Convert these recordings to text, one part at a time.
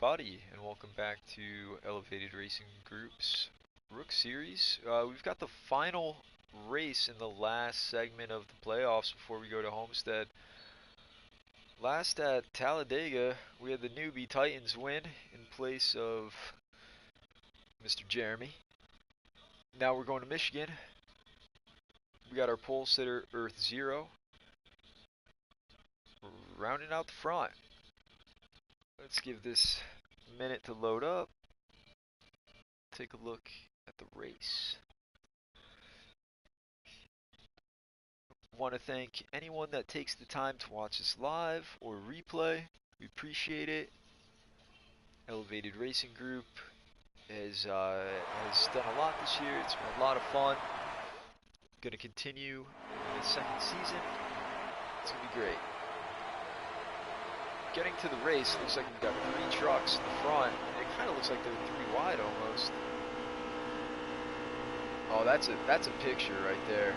everybody, and welcome back to Elevated Racing Group's Rook Series. We've got the final race in the last segment of the playoffs before we go to Homestead. Last at Talladega, we had the newbie Titans win in place of Mr. Jeremy. Now we're going to Michigan. We got our pole sitter, Earth Zero, rounding out the front. Let's give this a minute to load up. Take a look at the race. Want to thank anyone that takes the time to watch this live or replay. We appreciate it. Elevated Racing Group has done a lot this year. It's been a lot of fun. Going to continue in the second season. It's going to be great. Getting to the race, looks like we've got 3 trucks in the front. It kind of looks like they're 3 wide almost. Oh, that's a picture right there.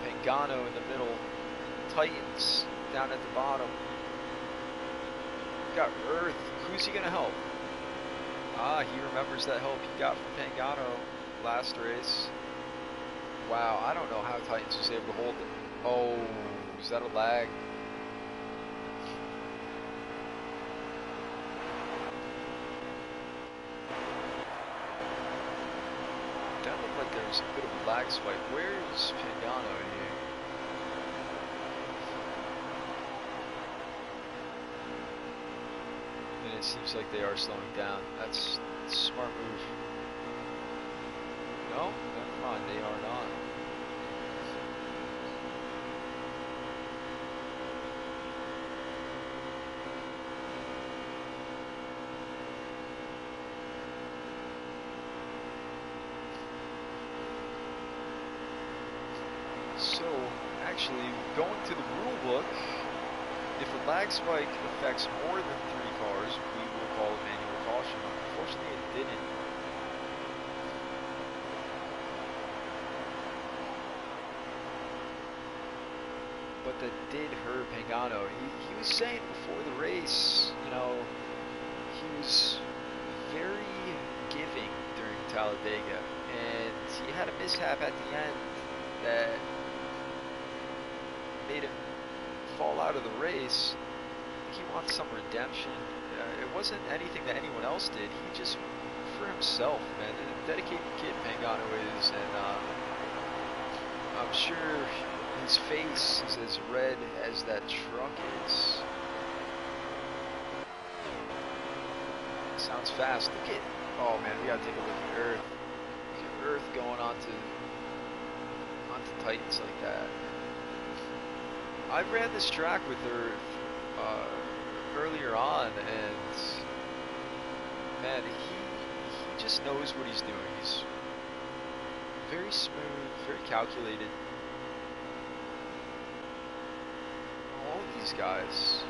Pagano in the middle, Titans down at the bottom. We've got Earth. Who's he gonna help? He remembers that help he got from Pagano last race. Wow, I don't know how Titans was able to hold it. Oh, is that a lag? That looked like there was a bit of a lag spike. Where's Pagano here? And it seems like they are slowing down. That's a smart move. No, never mind, they are not. So, actually, going to the rule book, if a lag spike affects more than 3 cars, we will call a manual caution. Unfortunately, it didn't. But that did hurt Pagano. He was saying before the race, you know, he was very giving during Talladega, and he had a mishap at the end that made him fall out of the race. He wants some redemption. It wasn't anything that anyone else did. He just, for himself, man, a dedicated kid Pagano is, and I'm sure his face is as red as that truck is. Sounds fast. Look at, oh man, we gotta take a look at Earth. Look at Earth going onto Titans like that. I ran this track with Earth earlier on, and man, he just knows what he's doing. He's very smooth, very calculated. All of these guys.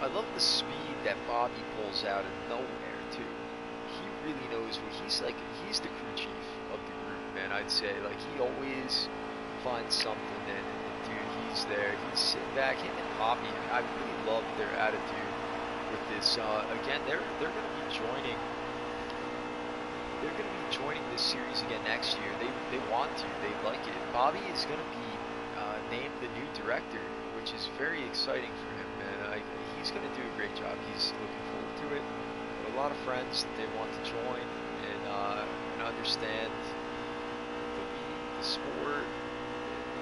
I love the speed that Bobby pulls out of nowhere too. He really knows what he's like. He's the crew chief of the group, man. I'd say, like, he always finds something, and dude, he's there. He's sitting back. Him and Poppy, I really love their attitude with this. Again, they're going to be joining. They're going to be joining this series again next year. They want to. They like it. Bobby is going to be named the new director, which is very exciting for him, man. He's going to do a great job. He's looking forward to it. A lot of friends that they want to join and understand the sport.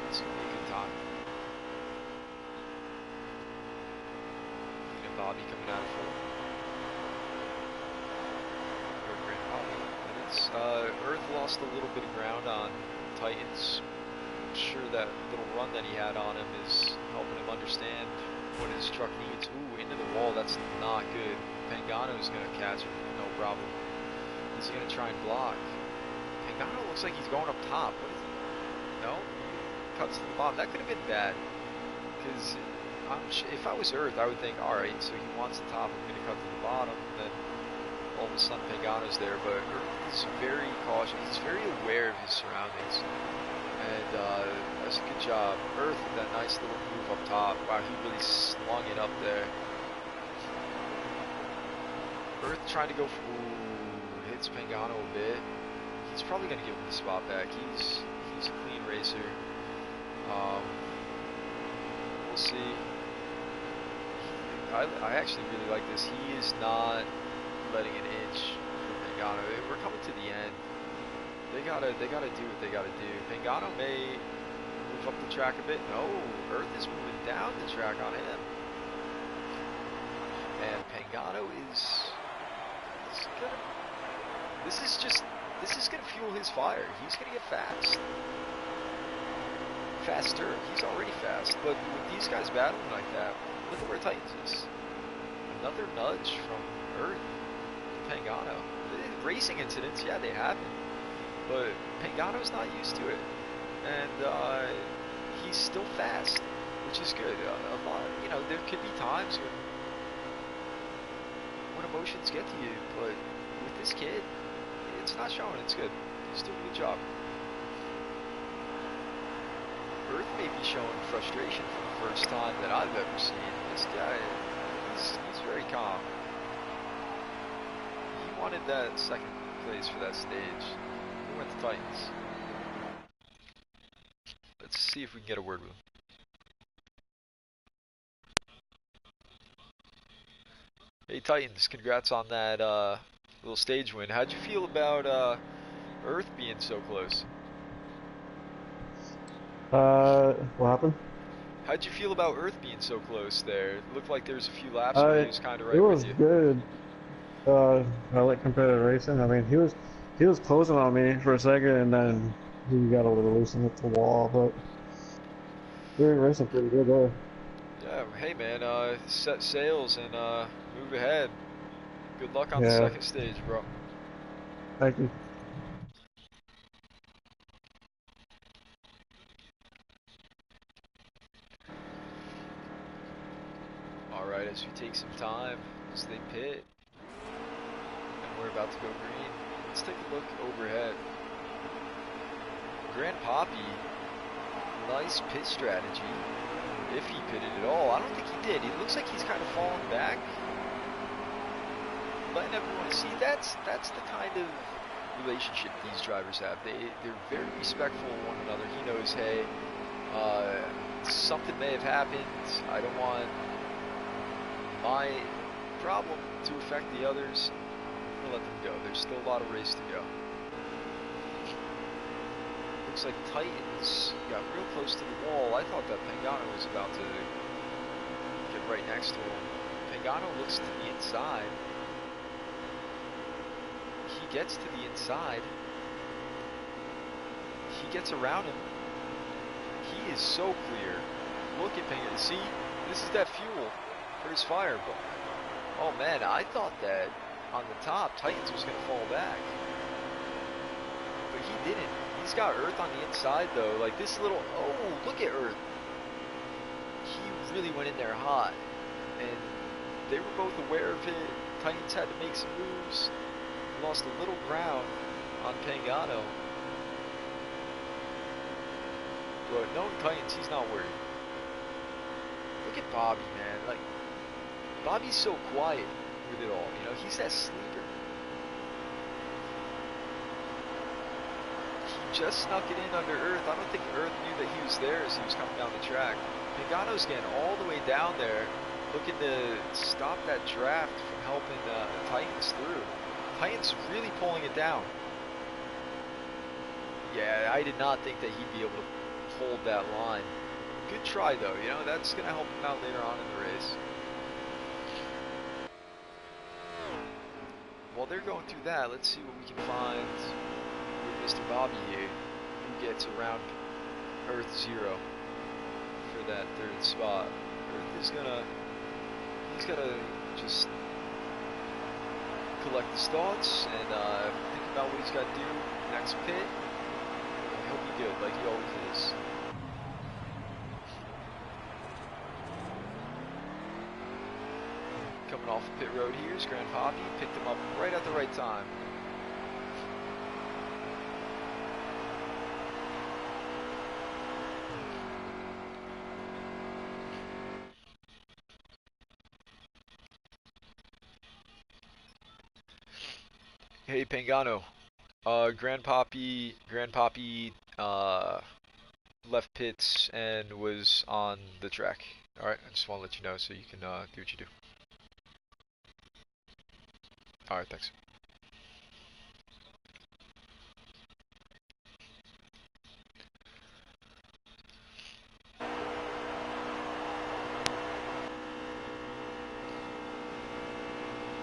It's going to be a good time. And Bobby coming out of full. Great Bobby. Earth lost a little bit of ground on Titans. I'm sure that little run that he had on him is helping him understand what his truck needs. Ooh, into the wall. That's not good. Pagano's going to catch him, no problem. Is he going to try and block? Pagano looks like he's going up top. What is he? No? He cuts to the bottom. That could have been bad. Because if I was Earth, I would think, alright, so he wants the top, I'm going to cut to the bottom. And then all of a sudden Pagano's there. But Earth is very cautious. He's very aware of his surroundings. And that's a good job. Earth with that nice little move up top. Wow, he really slung it up Earth trying to go for, ooh, hits Pagano a bit. He's probably going to give him the spot back. He's a clean racer. We'll see. I actually really like this. He is not letting an inch for Pagano. We're coming to the end. They gotta do what they gotta do. Pagano may move up the track a bit. No, Earth is moving down the track on him. And Pagano is gonna. This is gonna fuel his fire. He's gonna get fast. Faster. He's already fast. But with these guys battling like that, look at where Titans is. Another nudge from Earth. Pagano. Racing incidents, yeah, they happen. But Pagano's not used to it. And he's still fast, which is good. A lot, you know, there could be times when emotions get to you, but with this kid, it's not showing. It's good. He's doing a good job. Earth may be showing frustration for the first time that I've ever seen. This guy, he's very calm. He wanted that second place for that stage. He went to Titans. Let's see if we can get a word with him. Hey Titans, congrats on that little stage win. How'd you feel about Earth being so close? What happened? How'd you feel about Earth being so close there? It looked like there was a few laps where he was kind of It right was with you. good. I like competitive racing. I mean, he was closing on me for a second, and then he got a little loose and hit the wall. But we were racing pretty good there. Yeah, hey man, set sails and move ahead. Good luck on the Yeah, second stage, bro. thank you. Alright, as we take some time as they pit, and we're about to go green, let's take a look overhead. Grand Poppy, nice pit strategy. If he pitted at all, I don't think he did. It looks like he's kind of falling back. Letting everyone see that's the kind of relationship these drivers have. They're very respectful of one another. He knows, hey, something may have happened. I don't want my problem to affect the others. I'm gonna let them go. There's still a lot of race to go. Looks like Titans got real close to the wall. I thought that Pagano was about to get right next to him. Pagano looks to the inside. He gets to the inside. He gets around him. He is so clear. Look at Pagano. See, this is that fuel for his fire. But, oh man, I thought that on the top, Titans was going to fall back. But he didn't. He's got Earth on the inside though. Like this little, oh, look at Earth. He really went in there hot. And they were both aware of it. Titans had to make some moves. Lost a little ground on Pagano. But knowing Titans, he's not worried. Look at Bobby, man. Like, Bobby's so quiet with it all. You know, he's that sleeper. He just snuck it in under Earth. I don't think Earth knew that he was there as he was coming down the track. Pagano's getting all the way down there, looking to stop that draft from helping Titans through. Titans really pulling it down. Yeah, I did not think that he'd be able to hold that line. Good try though, you know, that's going to help him out later on in the race. While they're going through that, let's see what we can find with Mr. Bobby here, who gets around Earth 0 for that third spot. Earth is he's gonna just collect his thoughts and think about what he's got to do next pit. He'll be good, like he always is. Coming off the pit road here is Grand Poppy. Picked him up right at the right time. Hey, Pangano. Grandpappy, left pits and was on the track. Alright, I just want to let you know so you can, do what you do. Alright, thanks.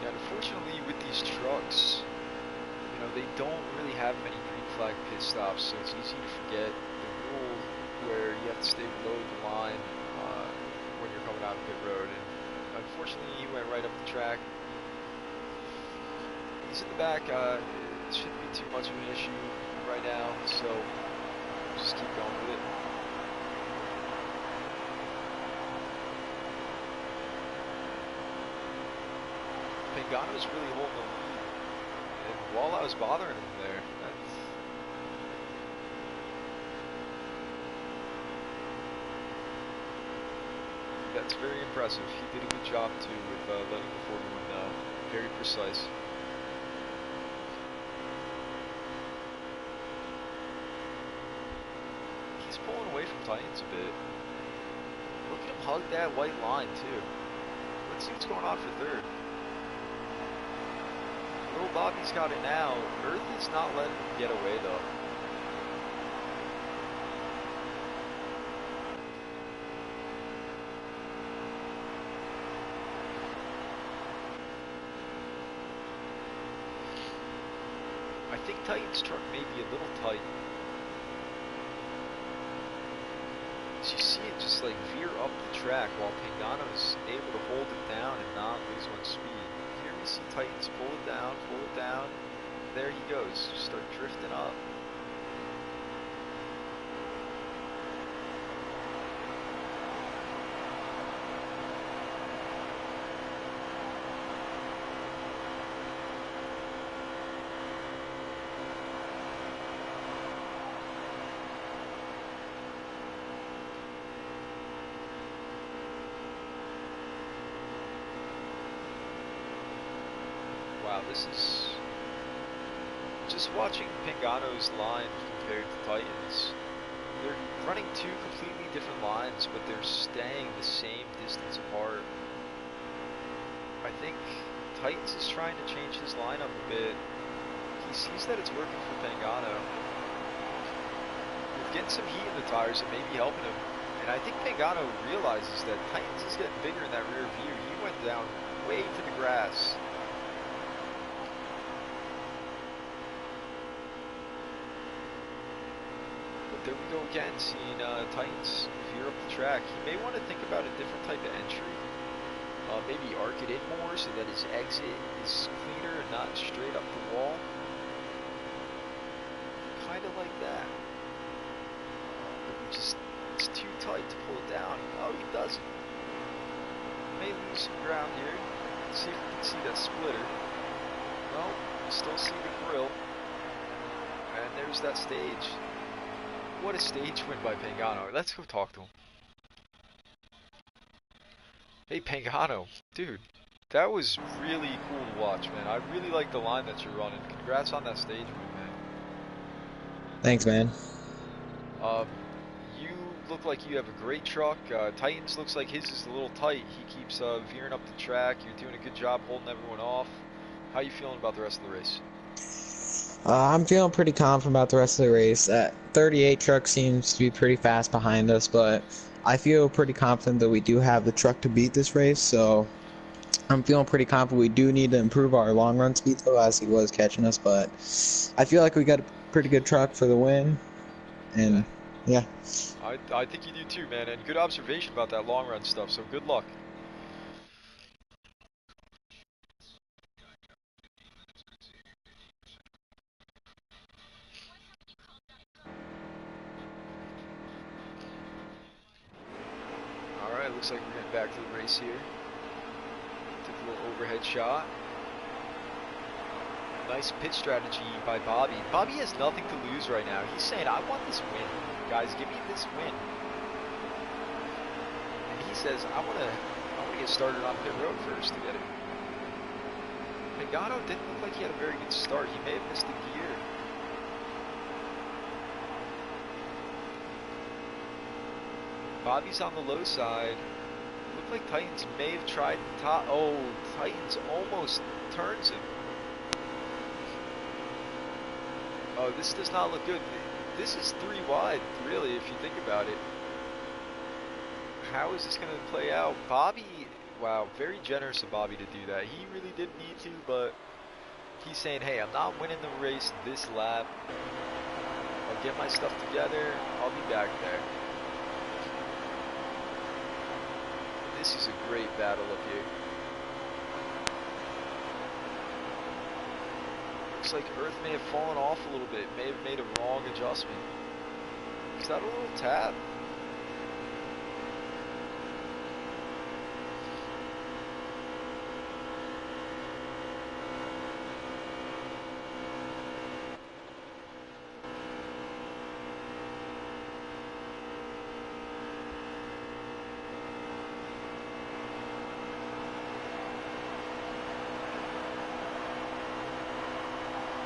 Yeah, unfortunately with these trucks, they don't really have many green flag pit stops, so it's easy to forget the rule where you have to stay below the line when you're coming out of pit road. And unfortunately, he went right up the track. He's in the back. It shouldn't be too much of an issue right now, so just keep going with it. Pagano's really holding the lead, and while I was bothering him there, that's very impressive. He did a good job too with letting the 41 know. Very precise. He's pulling away from Titans a bit. Look at him hug that white line too. Let's see what's going on for third. Little Bobby's got it now. Earth is not letting him get away though. I think Titan's truck may be a little tight. As you see it just like veer up the track while Pagano's able to hold it down and not lose much speed. Here we see Titans pull it down, There he goes, start drifting up. Wow, this is just watching Pagano's line compared to Titans. They're running two completely different lines, but they're staying the same distance apart. I think Titans is trying to change his lineup a bit. He sees that it's working for Pagano. With getting some heat in the tires, it may be helping him. And I think Pagano realizes that Titans is getting bigger in that rear view. He went down way to the grass. There we go again, seeing Titans veer up the track. He may want to think about a different type of entry. Maybe arc it in more so that his exit is cleaner and not straight up the wall. Kind of like that. It's too tight to pull it down. Oh, he doesn't. May lose some ground here. Let's see if we can see that splitter. No, still see the grill. And there's that stage. What a stage win by Pagano. Let's go talk to him. Hey, Pagano. Dude, that was really cool to watch, man. I really like the line that you're running. Congrats on that stage win, man. Thanks, man. You look like you have a great truck. Titans looks like his is a little tight. He keeps veering up the track. You're doing a good job holding everyone off. How you feeling about the rest of the race? I'm feeling pretty confident about the rest of the race. That 38 truck seems to be pretty fast behind us, but I feel pretty confident that we do have the truck to beat this race, so I'm feeling pretty confident. We do need to improve our long run speed, though, as he was catching us, but I feel like we got a pretty good truck for the win, and yeah. I think you do too, man, and good observation about that long run stuff, so good luck. Alright, looks like we're getting back to the race here. Took a little overhead shot. Nice pit strategy by Bobby. Bobby has nothing to lose right now. He's saying, I want this win. Guys, give me this win. And he says, I want to get started on pit road first to get it. Pagano didn't look like he had a very good start. He may have missed a gear. Bobby's on the low side. Looked like Titans may have tried the top. Oh, Titans almost turns him. Oh, this does not look good. This is 3 wide, really, if you think about it. How is this going to play out? Bobby, wow, very generous of Bobby to do that. He really didn't need to, but he's saying, hey, I'm not winning the race this lap. I'll get my stuff together. I'll be back there. This is a great battle up here. Looks like Earth may have fallen off a little bit, may have made a wrong adjustment. Is that a little tap?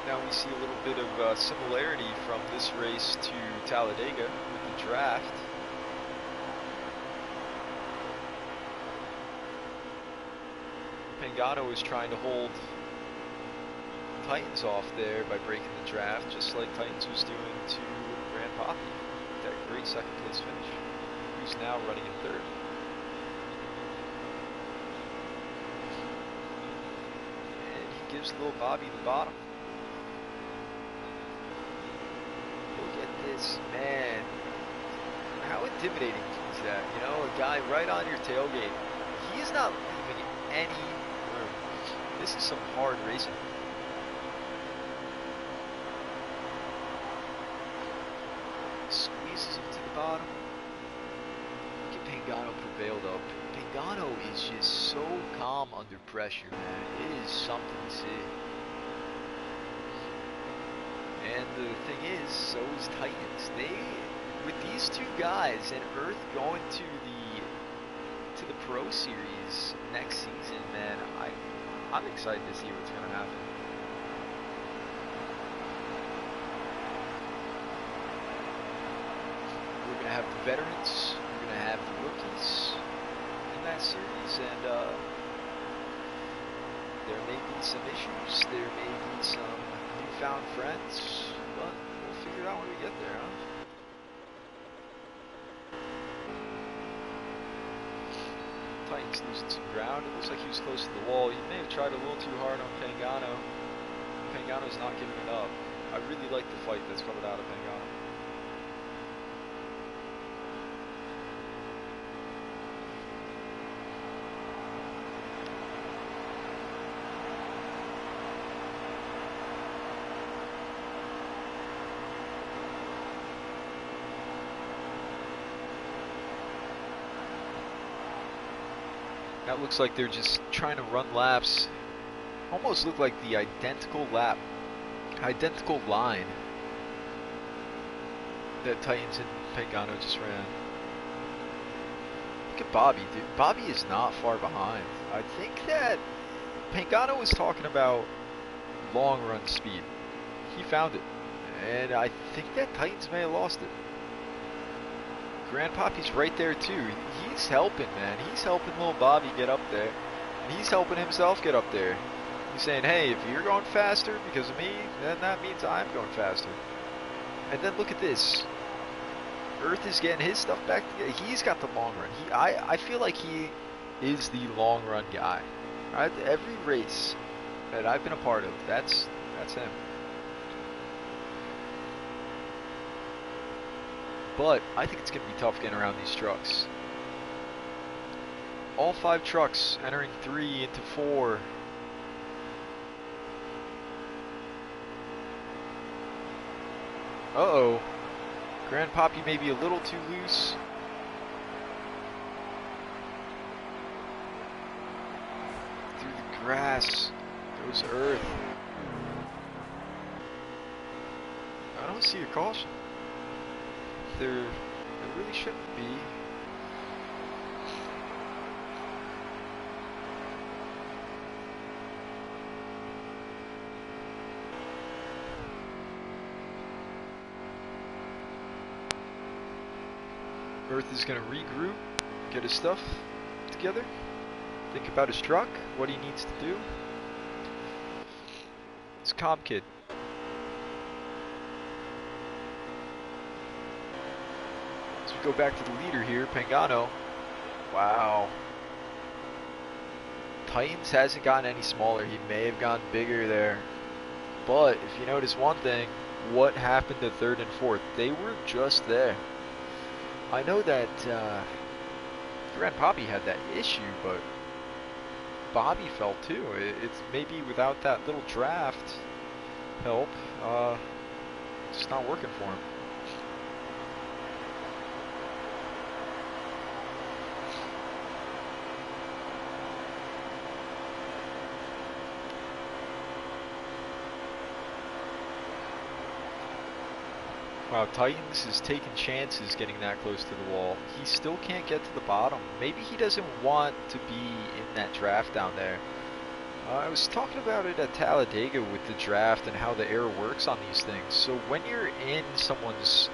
Now we see a little bit of similarity from this race to Talladega with the draft. Pagano is trying to hold Titans off there by breaking the draft, just like Titans was doing to Grand Poppy. That great second place finish. Who's now running in third. And he gives little Bobby the bottom. Look at this, man. How intimidating is that? You know, a guy right on your tailgate. He is not leaving any room. This is some hard racing. Squeezes him to the bottom. Look at Pagano prevailed up. Pagano is just so calm under pressure, man. It is something to see. And the thing is, so is Titans. They, with these two guys and Earth going to the Pro Series next season, man, I'm excited to see what's going to happen. We're going to have the veterans, we're going to have the rookies in that series, and there may be some issues, there may be some newfound friends, but we'll figure it out when we get there, huh? Titans losing some ground. It looks like he was close to the wall. He may have tried a little too hard on Pagano. Pagano's not giving it up. I really like the fight that's coming out of Pagano. That looks like they're just trying to run laps. Almost look like the identical lap, identical line that Titans and Pagano just ran. Look at Bobby, dude. Bobby is not far behind. I think that Pagano was talking about long run speed. He found it. And I think that Titans may have lost it. Grand Poppy's right there too. He's helping, man. He's helping little Bobby get up there. And he's helping himself get up there. He's saying, hey, if you're going faster because of me, then that means I'm going faster. And then look at this. Earth is getting his stuff back together. He's got the long run. I feel like he is the long run guy. Right? Every race that I've been a part of, that's him. But I think it's going to be tough getting around these trucks. All 5 trucks entering 3 into 4. Uh-oh. Grand Poppy may be a little too loose. Through the grass goes Earth. I don't see a caution. There really shouldn't be. Earth is going to regroup, get his stuff together, think about his truck, what he needs to do. It's calm kid. As we go back to the leader here, Pagano. Wow. Titans hasn't gotten any smaller. He may have gotten bigger there. But if you notice one thing, what happened to third and fourth? They were just there. I know that Grand Poppy had that issue, but Bobby fell too. It's maybe without that little draft help, it's just not working for him. Wow, Titans is taking chances getting that close to the wall. He still can't get to the bottom. Maybe he doesn't want to be in that draft down there. I was talking about it at Talladega with the draft and how the air works on these things. So when you're in someone's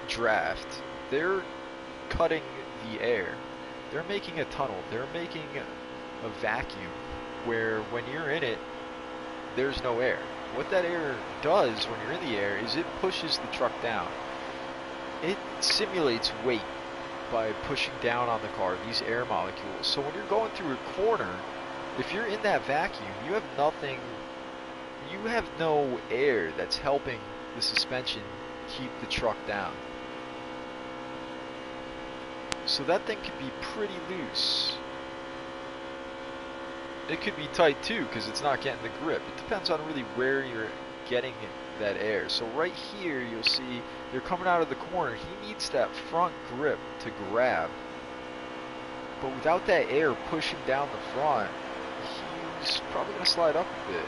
draft, they're cutting the air. They're making a tunnel. They're making a vacuum where when you're in it, there's no air. What that air does when you're in the air is it pushes the truck down. It simulates weight by pushing down on the car, these air molecules. So when you're going through a corner, if you're in that vacuum, you have nothing, you have no air that's helping the suspension keep the truck down. So that thing could be pretty loose. It could be tight too because it's not getting the grip. It depends on really where you're getting that air. So right here you'll see they're coming out of the corner. He needs that front grip to grab. But without that air pushing down the front, he's probably going to slide up a bit.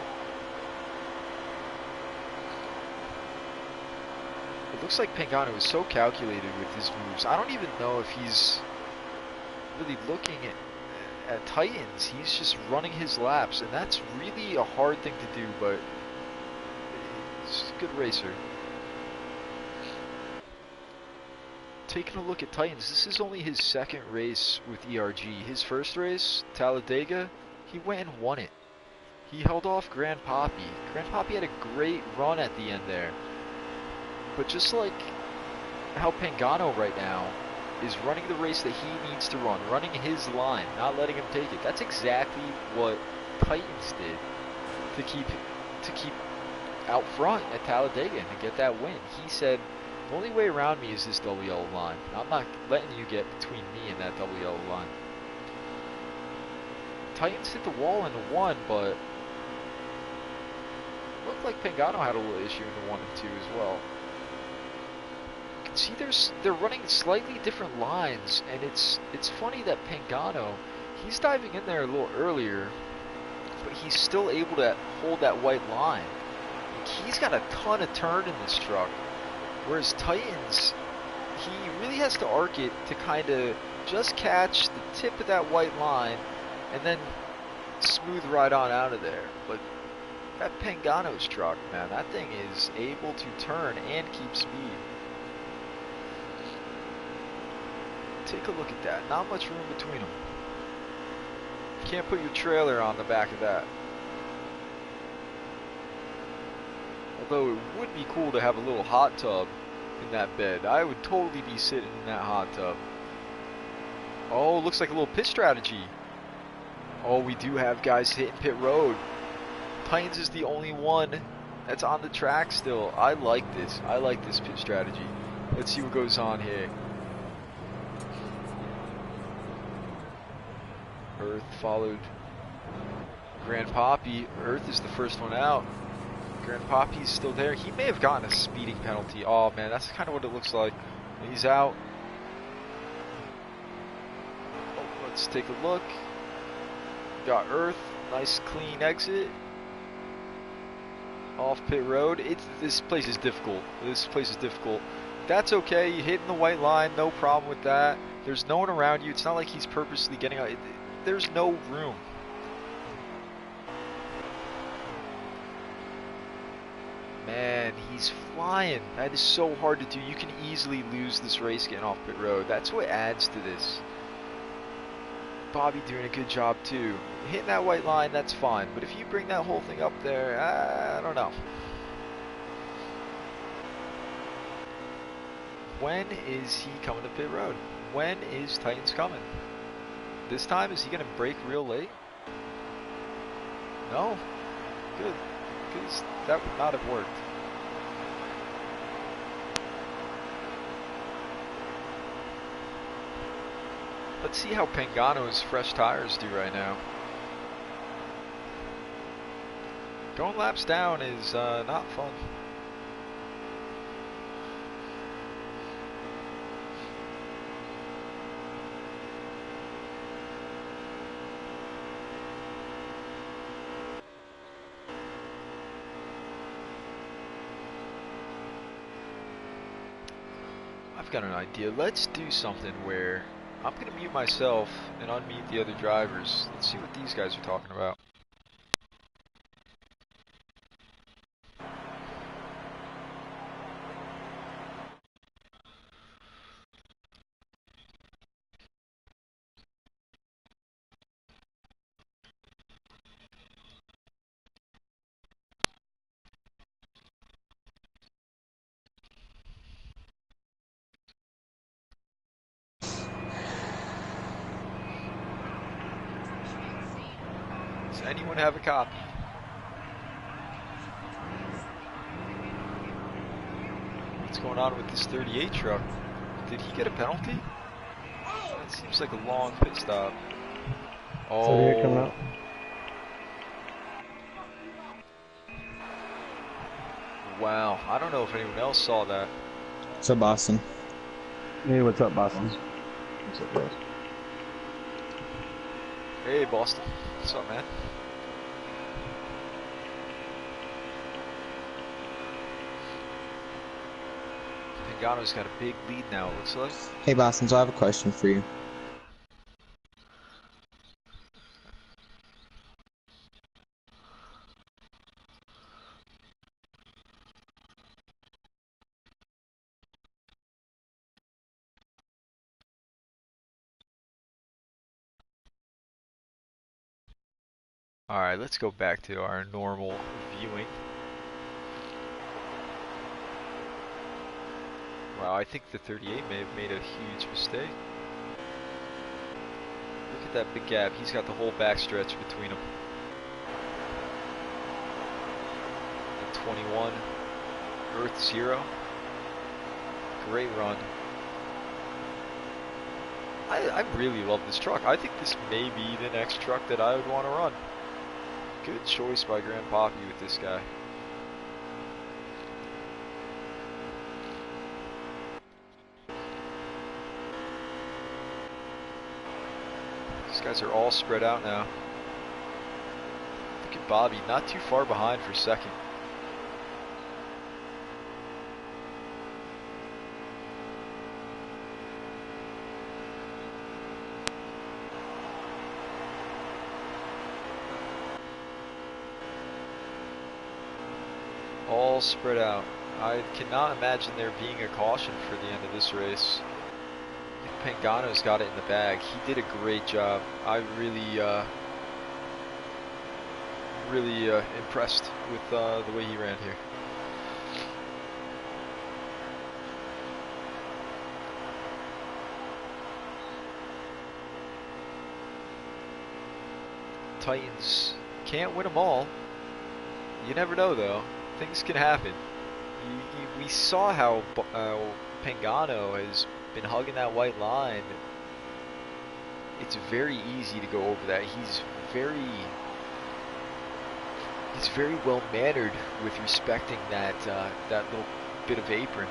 It looks like Pagano is so calculated with his moves. I don't even know if he's really looking at Titans. He's just running his laps, and that's really a hard thing to do, but he's a good racer. Taking a look at Titans, this is only his second race with ERG. His first race, Talladega, he went and won it. He held off Grand Poppy. Grand Poppy had a great run at the end there. But just like how Pagano right now is running the race that he needs to run, running his line, not letting him take it. That's exactly what Titans did to keep out front at Talladega and to get that win. He said, the only way around me is this double yellow line. I'm not letting you get between me and that double yellow line. Titans hit the wall in the 1, but it looked like Pagano had a little issue in the 1 and 2 as well. See, they're running slightly different lines, and it's funny that Pagano, he's diving in there a little earlier, but he's still able to hold that white line. Like, he's got a ton of turn in this truck, whereas Titans, he really has to arc it to kind of just catch the tip of that white line and then smooth right on out of there. But that Pagano's truck, man, that thing is able to turn and keep speed. Take a look at that. Not much room between them. Can't put your trailer on the back of that. Although it would be cool to have a little hot tub in that bed. I would totally be sitting in that hot tub. Oh, looks like a little pit strategy. Oh, we do have guys hitting pit road. Titans is the only one that's on the track still. I like this. I like this pit strategy. Let's see what goes on here. Earth followed Grand Poppy. Earth is the first one out. Grand Poppy's still there. He may have gotten a speeding penalty. Oh man, that's kind of what it looks like. He's out. Oh, let's take a look. Got Earth. Nice clean exit. Off pit road. This place is difficult. This place is difficult. That's okay. You hitting the white line. No problem with that. There's no one around you. It's not like he's purposely getting out. There's no room. man, he's flying. That is so hard to do. You can easily lose this race getting off pit road. That's what adds to this. Bobby doing a good job too. Hitting that white line, that's fine. But if you bring that whole thing up there, I don't know. When is he coming to pit road? When is Titans coming? This time, is he going to brake real late? No? Good. Because that would not have worked. Let's see how Pagano's fresh tires do right now. Going laps down is not fun. I've got an idea. Let's do something where I'm going to mute myself and unmute the other drivers. Let's see what these guys are talking about. Does anyone have a copy? What's going on with this 38 truck? Did he get a penalty? That seems like a long pit stop. 38 coming out. Wow, I don't know if anyone else saw that. So Boston. Hey, what's up, Boston? What's up, guys? Hey, Boston. What's up, man? Pagano's got a big lead now, it looks like. Hey Boston, so I have a question for you. Alright, let's go back to our normal viewing. Wow, I think the 38 may have made a huge mistake. Look at that big gap. He's got the whole backstretch between them. The 21, Earth 0. Great run. I really love this truck. I think this may be the next truck that I would want to run. Good choice by Grand Poppy with this guy. These guys are all spread out now. Look at Bobby, not too far behind for second. All spread out. I cannot imagine there being a caution for the end of this race. I think Pagano's got it in the bag. He did a great job. I really impressed with the way he ran here. Titans can't win them all. You never know though. Things can happen. We saw how Pagano has been hugging that white line. It's very easy to go over that. He's very well mannered with respecting that that little bit of apron.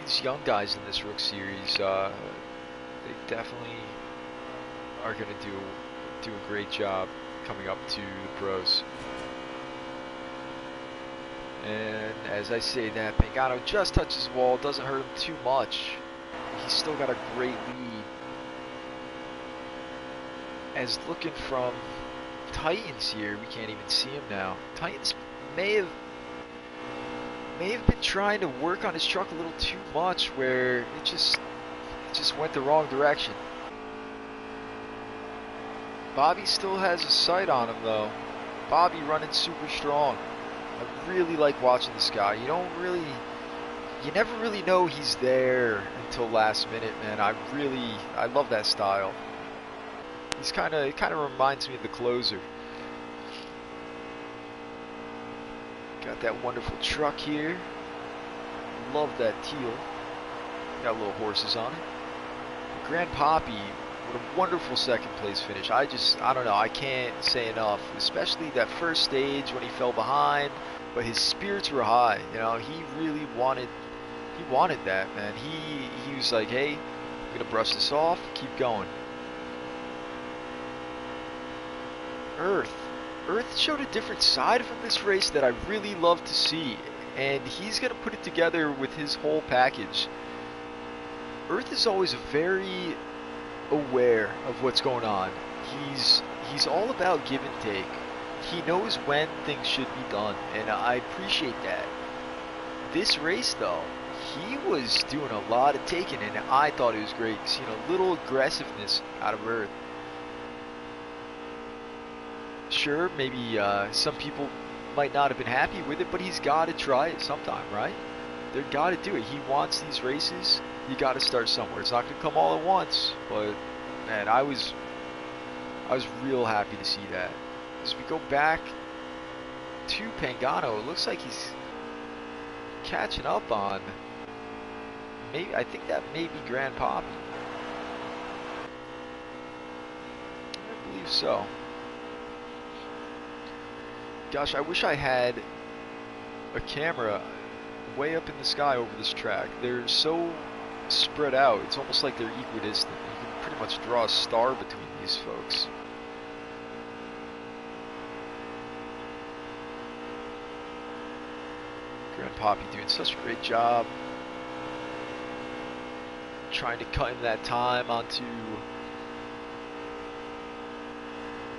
These young guys in this Rook series, they definitely are going to do a great job coming up to the pros. And as I say that, Pagano just touches the wall, doesn't hurt him too much. He's still got a great lead. as looking from Titans here, we can't even see him now. Titans may have been trying to work on his truck a little too much, where it just went the wrong direction. Bobby still has a sight on him though. Bobby running super strong. I really like watching this guy. You never really know he's there until last minute, man. I love that style. It kind of reminds me of the closer. Got that wonderful truck here. Love that teal. Got little horses on it. Grand Poppy, what a wonderful second place finish. I don't know, I can't say enough. Especially that first stage when he fell behind, but his spirits were high. You know, he really wanted that, man. He was like, hey, I'm gonna brush this off, keep going. Earth showed a different side of him this race that I really love to see, and he's gonna put it together with his whole package. Earth is always very aware of what's going on. He's all about give and take. He knows when things should be done, and I appreciate that. This race though, he was doing a lot of taking, and I thought it was great seeing a little aggressiveness out of Earth. Sure, maybe some people might not have been happy with it, but he's got to try it sometime, right? They've got to do it. He wants these races. You got to start somewhere. It's not going to come all at once, but man, I was real happy to see that. As we go back to Pagano, it looks like he's catching up on. I think that may be Grand Poppy. I believe so. Gosh, I wish I had a camera way up in the sky over this track. They're so spread out. It's almost like they're equidistant. You can pretty much draw a star between these folks. Grand Poppy doing such a great job trying to cut in that time onto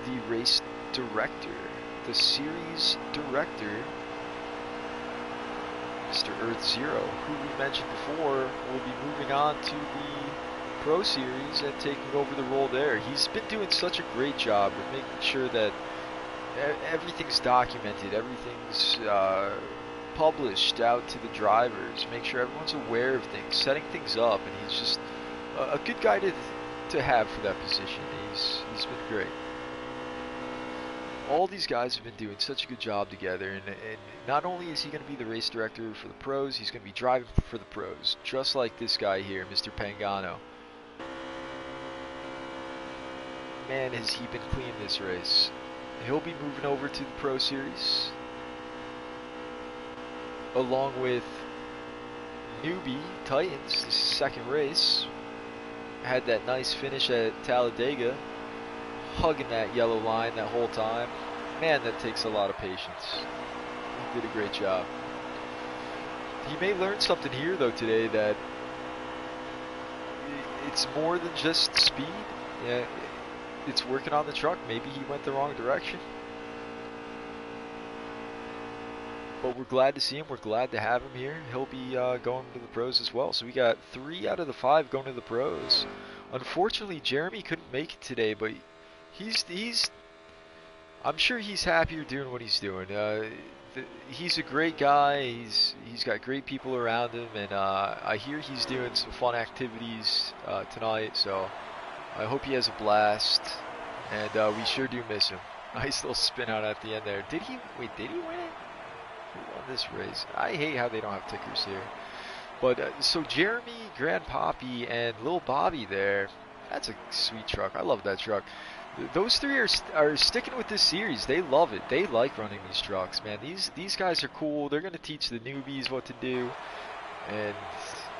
the race director, the series director, Mr. Earth Zero, who we mentioned before will be moving on to the Pro Series and taking over the role there. He's been doing such a great job with making sure that everything's documented, everything's published out to the drivers, make sure everyone's aware of things, setting things up, and he's just a good guy to have for that position. He's been great. All these guys have been doing such a good job together, and not only is he going to be the race director for the pros, he's going to be driving for the pros, just like this guy here, Mr. Pagano. Man, has he been clean this race. He'll be moving over to the Pro Series, along with newbie Titans, this second race. Had that nice finish at Talladega, hugging that yellow line that whole time. Man, that takes a lot of patience. He did a great job. He may learn something here though today, that it's more than just speed. Yeah, it's working on the truck. Maybe he went the wrong direction, but we're glad to see him. We're glad to have him here. He'll be going to the pros as well. So we got 3 out of the 5 going to the pros. Unfortunately, Jeremy couldn't make it today, but he's I'm sure he's happier doing what he's doing. He's a great guy. He's got great people around him, and I hear he's doing some fun activities tonight. So I hope he has a blast, and we sure do miss him. Nice little spin out at the end there. Did he win it? Who won this race? I hate how they don't have tickers here. But so Jeremy, Grand Poppy, and Lil Bobby there. That's a sweet truck. I love that truck. Those 3 are sticking with this series. They love it. They like running these trucks, man. These guys are cool. They're gonna teach the newbies what to do. And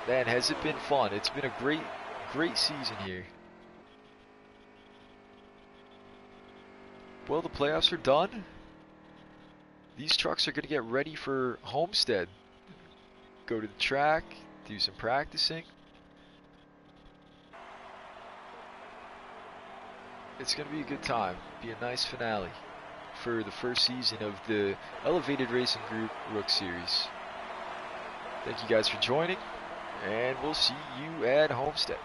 man, has it been fun? It's been a great season here. Well, the playoffs are done. These trucks are gonna get ready for Homestead. Go to the track, do some practicing. It's going to be a good time. Be a nice finale for the first season of the Elevated Racing Group Rook Series. Thank you guys for joining, and we'll see you at Homestead.